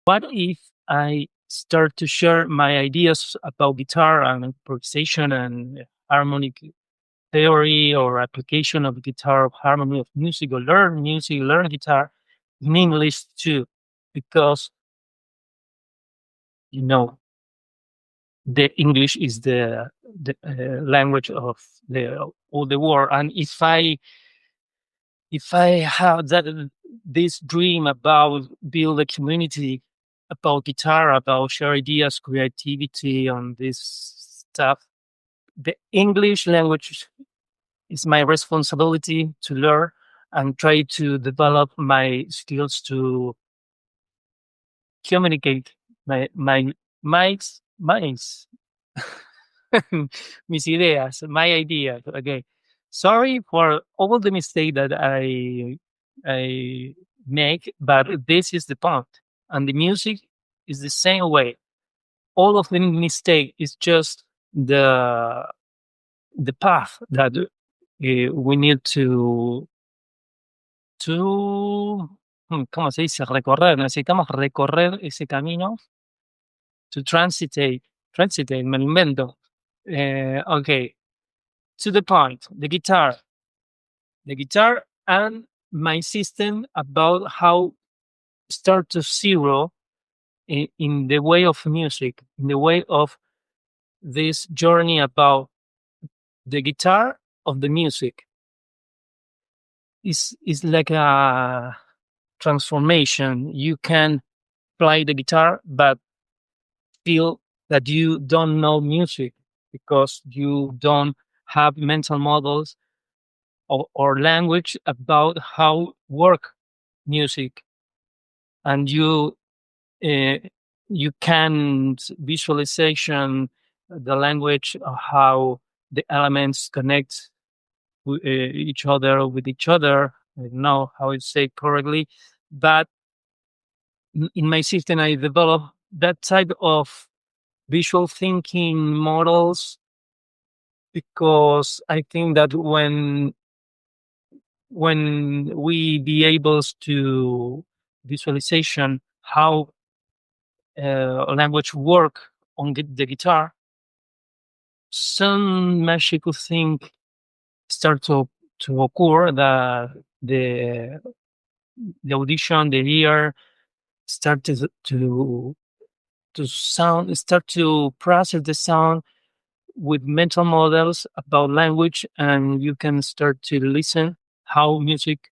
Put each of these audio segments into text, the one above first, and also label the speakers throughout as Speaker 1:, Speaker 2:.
Speaker 1: what if I start to share my ideas about guitar and improvisation and harmonic theory or application of guitar, of harmony of music, learn guitar in English too, because you know the English is the language of the all the world, and if I have this dream about build a community about guitar, about share ideas, creativity, on this stuff, the English language is my responsibility to learn and try to develop my skills to communicate my mis ideas, my ideas. Okay, sorry for all the mistake that I make, but this is the point, and the music is the same way. All of the mistake is just the path that we need to ¿cómo se dice? Recorrer. Necesitamos recorrer ese camino to transitate, me lo invento. Okay, to the point, the guitar and my system about how start to zero in the way of music, in the way of this journey about the guitar of the music. Is like a transformation. You can play the guitar, but feel that you don't know music because you don't have mental models or language about how work music, and uh, you can visualization the language of how the elements connect each other with each other. I don't know how to say correctly, but in my system, I develop that type of visual thinking models because I think that when we be able to visualization how language work on the guitar, some magical thing start to occur. The audition, the ear started to sound, start to process the sound with mental models about language, and you can start to listen how music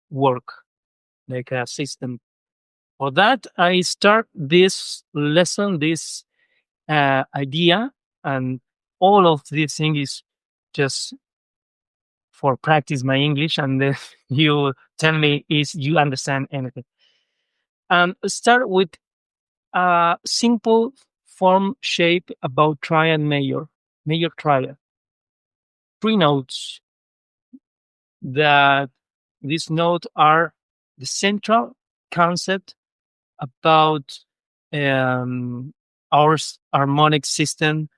Speaker 1: work like a system. For that, I start this lesson, this idea, and all of this thing is just for practice my English, and then you tell me is you understand anything. Start with a simple form shape about triad major triad. Three notes that these notes are the central concept about our harmonic system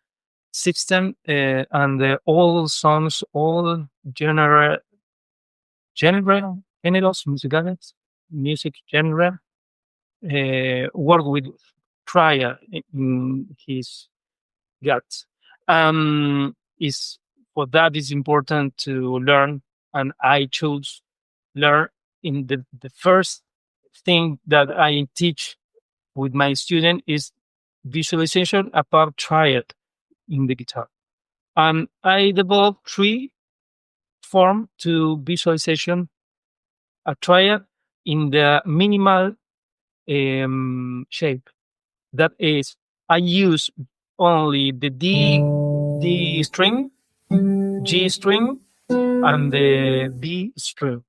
Speaker 1: and all songs, all géneros musicales, music genre work with triad in his guts. Is for that is important to learn, and I choose learn in the first thing that I teach with my student is visualization about triad in the guitar. And I developed three form to visualization a triad in the minimal shape. That is, I use only the D string, G string, and the B string.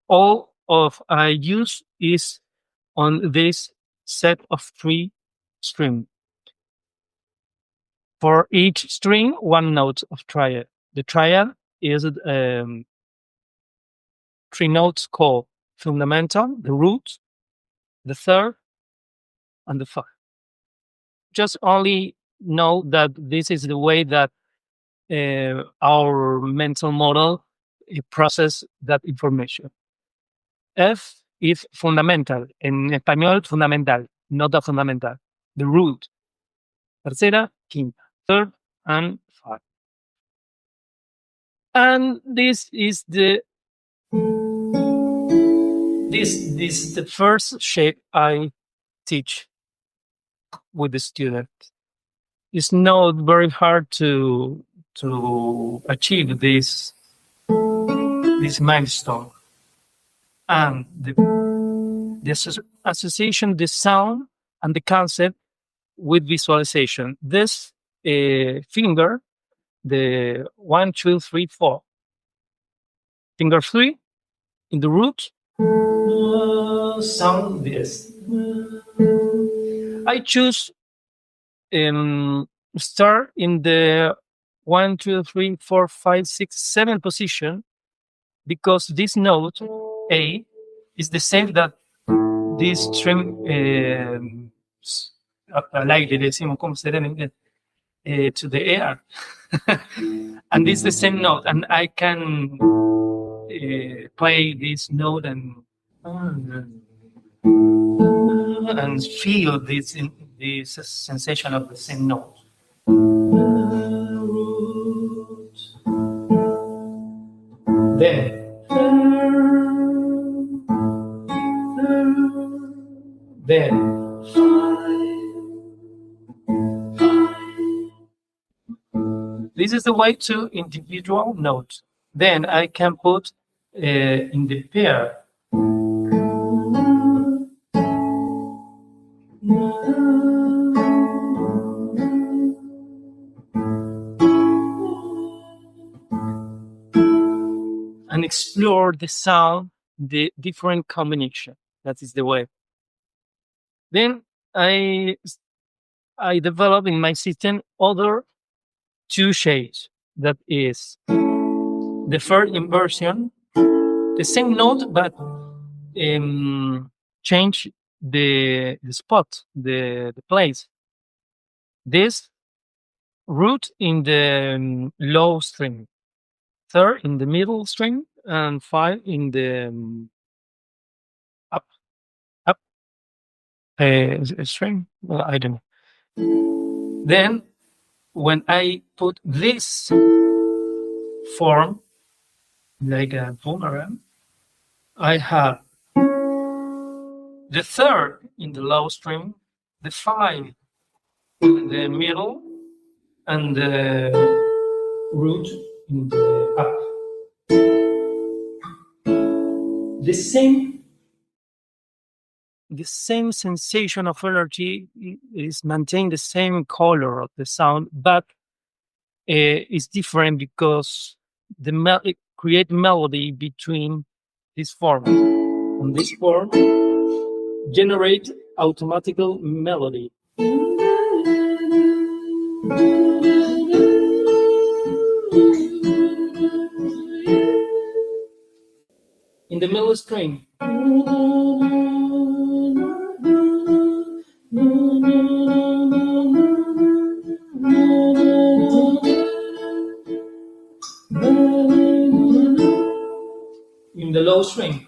Speaker 1: All of I use is on this set of three string. For each string, one note of triad. The triad is three notes called fundamental, the root, the third, and the fourth. Just only know that this is the way that our mental model process that information. F is fundamental. En español, fundamental, nota fundamental. The root. Tercera, quinta. Third and fourth. And this is the first shape I teach with the student. It's not very hard to achieve this milestone. And the association, the sound and the concept with visualization. This finger, the 1, 2, 3, 4. Finger 3 in the root. Sound this. I choose start in the 1, 2, 3, 4, 5, 6, 7 position, because this note A is the same that this string al aire, decimos, ¿cómo será en inglés? To the air. And it's the same note, and I can play this note and feel this sensation of the same note. Then this is the way to individual notes. Then I can put in the pair. And explore the sound, the different combination. That is the way. Then I develop in my system other 2 shades. That is the first inversion, the same note, but change the spot, the place. This root in the low string, third in the middle string, and 5 in the up string. Well, I don't know. Then when I put this form like a boomerang, I have the third in the low string, the 5 in the middle, and the root in the up. The same sensation of energy is maintain the same color of the sound, but it's different because it create melody between this form. And this form generate automatical melody. In the middle string. In the low string.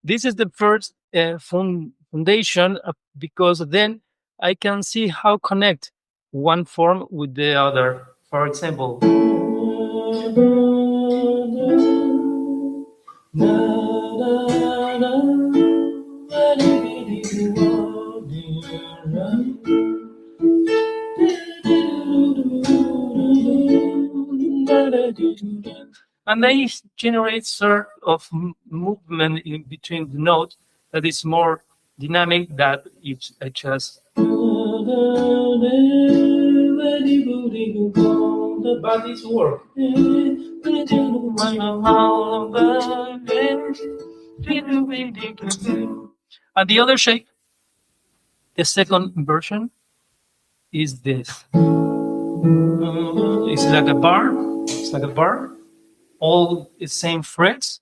Speaker 1: This is the first foundation, because then I can see how connect one form with the other. For example, and they generate sort of movement in between the notes that is more dynamic than if I just. The body's work. And the other shape, the second version, is this. It's like a bar. It's like a bar. All the same frets.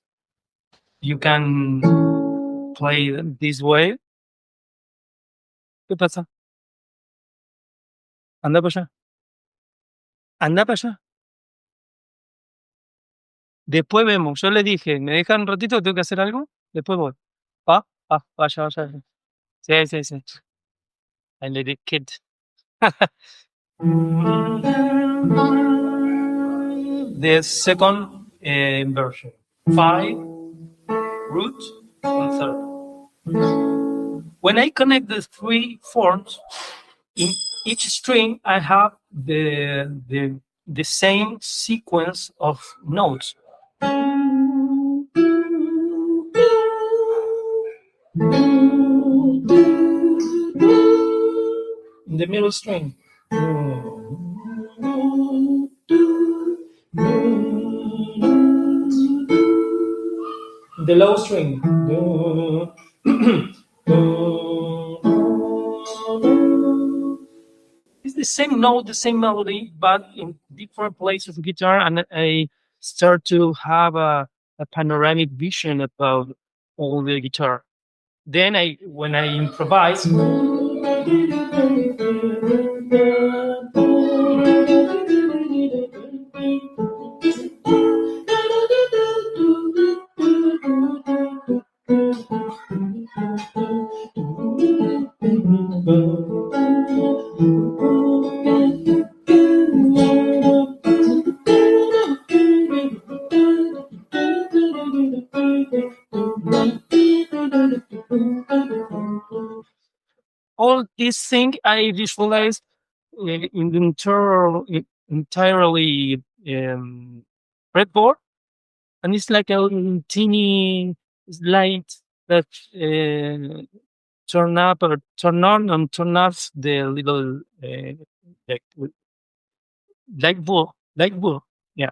Speaker 1: You can play them this way. ¿Qué pasa? Anda para allá. Anda para allá. Después vemos. Yo le dije, ¿me dejan un ratito que tengo que hacer algo? Después voy. Vaya, vaya. Sí, sí, sí. I let it kid. The second version. 5, root, and third. When I connect the three forms, in each string I have the same sequence of notes. In the middle string. The low string. It's the same note, the same melody, but in different places of the guitar, and I start to have a panoramic vision about all the guitar. Then when I improvise, all these things I visualize in the entirely fretboard, and it's like a teeny light that turn up or turn on and turn off the little like light bulb, yeah,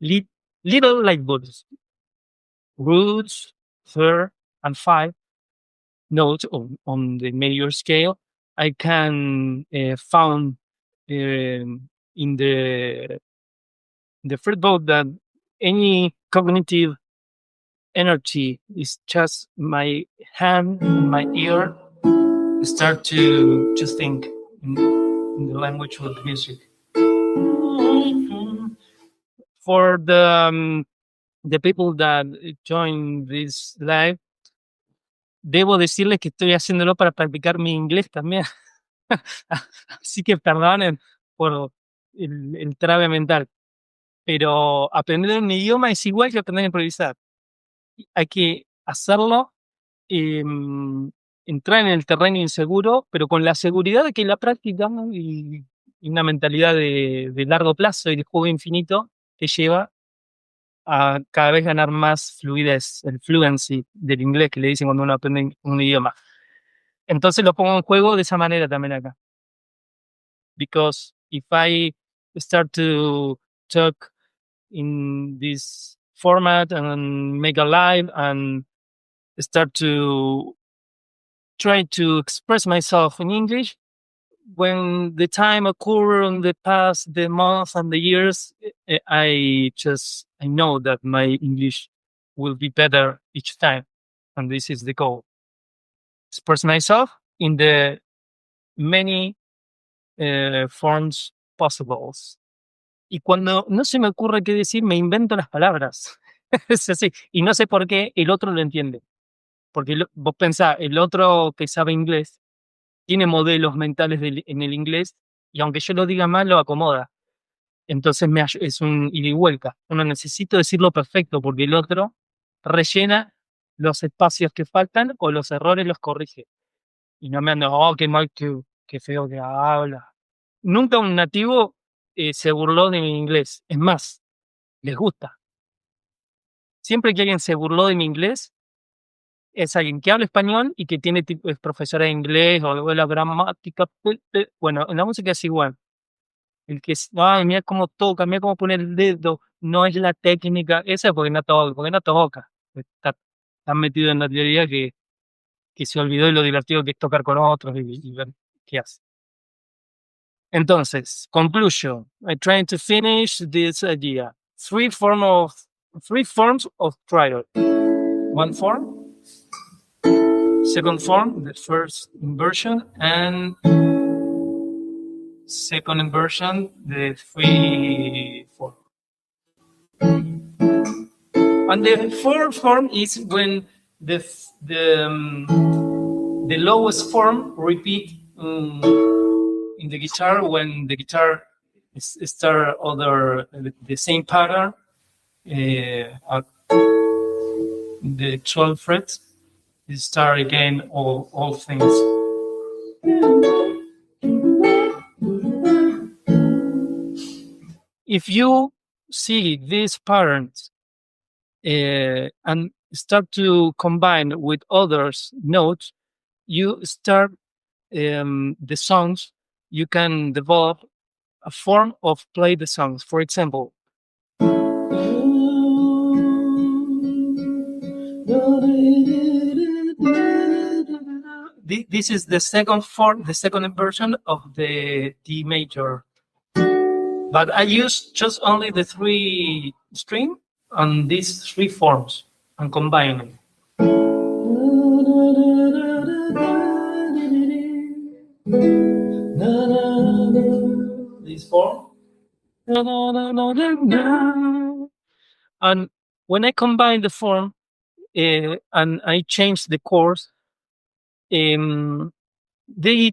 Speaker 1: little light bulbs, roots, third, and 5 notes on the major scale. I can found in the fretboard that any cognitive energy is just my hand and my ear start to think in the language of the music. For the people that join this live, debo decirles que estoy haciéndolo para practicar mi inglés también. Así que perdonen por el trave mental. Pero aprender un idioma es igual que aprender a improvisar. Hay que hacerlo, entrar en el terreno inseguro, pero con la seguridad de que la práctica, ¿no? Y una mentalidad de largo plazo y de juego infinito te lleva a cada vez ganar más fluidez, el fluency del inglés que le dicen cuando uno aprende un idioma. Entonces lo pongo en juego de esa manera también acá. Because if I start to talk in this format and make a live and start to try to express myself in English, when the time occur in the past, the months and the years, I know that my English will be better each time. And this is the goal. Express myself in the many forms possibles. Y cuando no se me ocurre qué decir, me invento las palabras. Es así. Y no sé por qué el otro lo entiende. Porque vos pensás, el otro que sabe inglés tiene modelos mentales en el inglés y aunque yo lo diga mal, lo acomoda. Entonces es un ida y vuelta. Uno necesita decirlo perfecto porque el otro rellena los espacios que faltan o los errores los corrige. Y no me ando, oh, qué mal, qué feo que habla. Nunca un nativo se burló de mi inglés. Es más, les gusta. Siempre que alguien se burló de mi inglés, es alguien que habla español y que es profesora de inglés o algo de la gramática. Bueno, en la música es igual. El que es, ay, mira cómo toca, mira cómo pone el dedo, no es la técnica, esa es porque no toca. Tan metido en la teoría que se olvidó de lo divertido que es tocar con otros y ver qué hace. Entonces, conclusion. I'm trying to finish this idea. Three forms of triad. One form, second form, the first inversion, and second inversion, the 3/4. And the fourth form is when the the lowest form repeat in the guitar when the guitar start other the same pattern at the 12th fret. Start again all things. If you see these patterns and start to combine with others notes, you start the songs. You can develop a form of play the songs. For example, this is the second form, the second inversion of the D major. But I use just only the 3 string on these 3 forms and combine them. This form. And when I combine the form and I change the chords, they,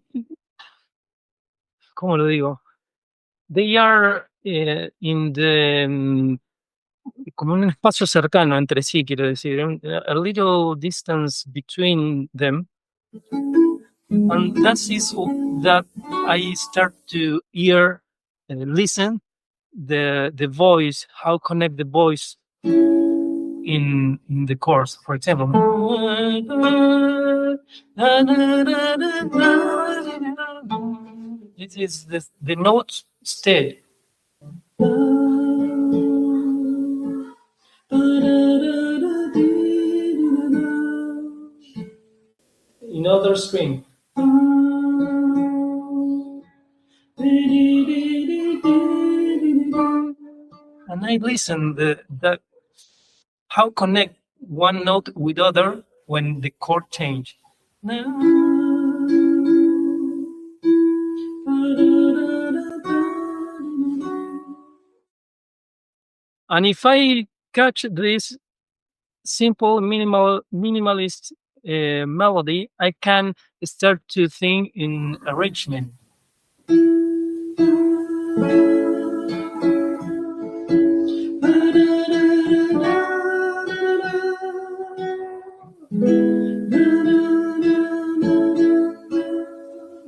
Speaker 1: ¿cómo lo digo? They are in the como un espacio cercano entre sí, quiero decir, a little distance between them. And that is that I start to hear and listen the voice, how connect the voice in the chorus. For example, this is the note stayed. In other string. And I listen the how connect one note with other when the chord change. And if I catch this simple minimalist melody, I can start to think in arrangement.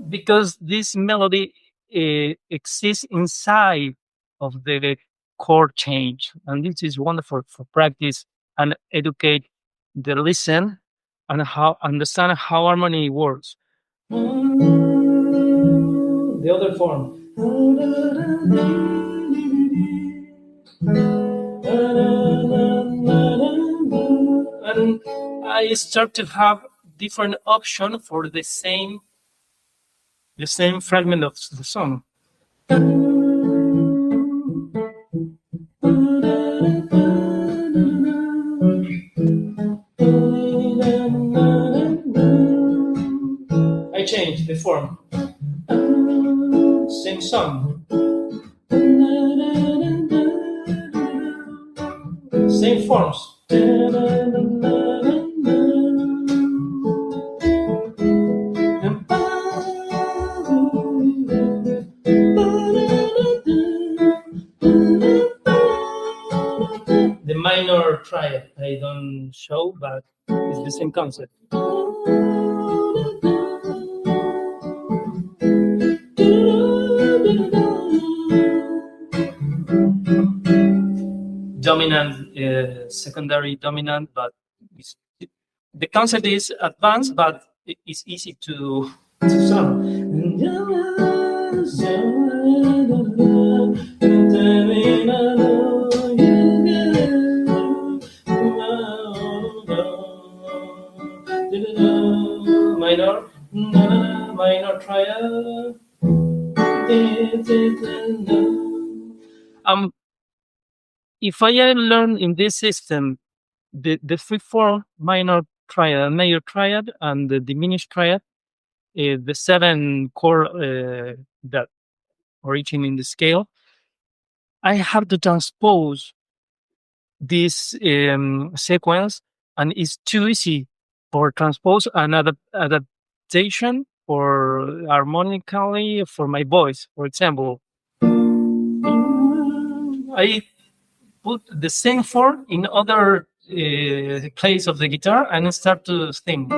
Speaker 1: Because this melody exists inside of the chord change, and this is wonderful for practice and educate the listen and how understand how harmony works. The other form. And I start to have different options for the same fragment of the song. I change the form. Same song. Same forms. The minor triad I don't show, but it's the same concept. Dominant, secondary dominant, but the concept is advanced, but it's easy to sound. Minor triad. If I learn in this system the 3/4 minor triad, major triad, and the diminished triad, the 7 chord that origin in the scale, I have to transpose this sequence, and it's too easy for transpose and adaptation for harmonically for my voice. For example, I put the same chord in other place of the guitar and start to sing.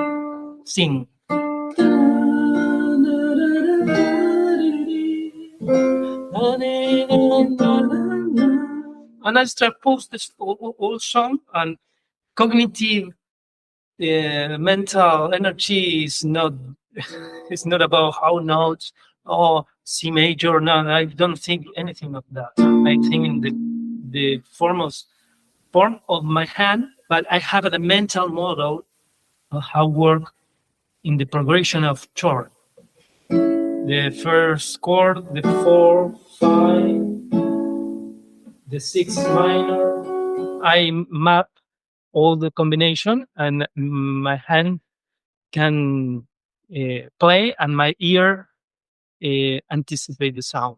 Speaker 1: And I start post this whole song, and cognitive mental energy is not it's not about how notes or C major. No, I don't think anything of that. I think in the form of my hand, but I have a mental model of how work in the progression of chord. The first chord, the 4/5, the 6 minor. I map all the combination, and my hand can play, and my ear anticipate the sound.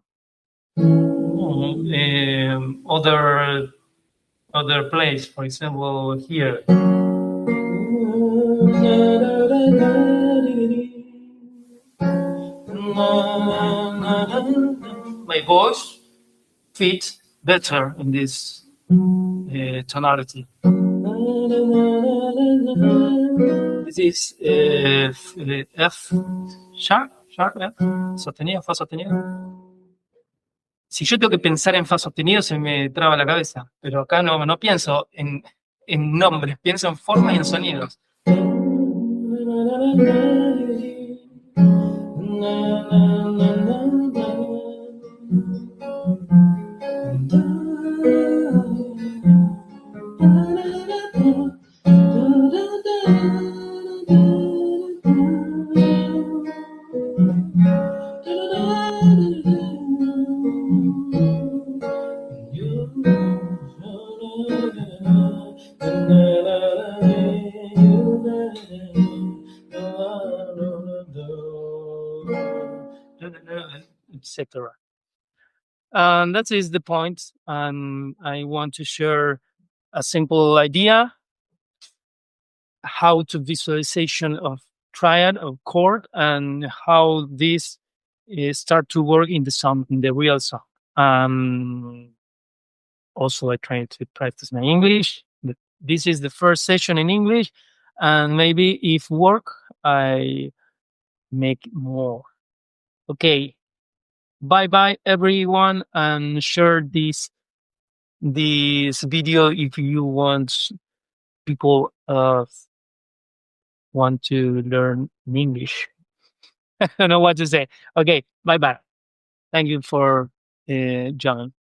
Speaker 1: Other place, for example, here. My voice fits better in this tonality. This is F sharp F, sostenido, fa sostenido. Si yo tengo que pensar en fa sostenido, se me traba la cabeza, pero acá no pienso en nombres, pienso en formas y en sonidos. Etc. And that is the point. And I want to share a simple idea how to visualization of triad of chord, and how this start to work in the song, in the real song. Also, I try to practice my English. This is the first session in English, and maybe if work, I make more. Okay, bye bye everyone, and share this video if you want people want to learn English. I don't know what to say. Okay, bye bye. Thank you for John.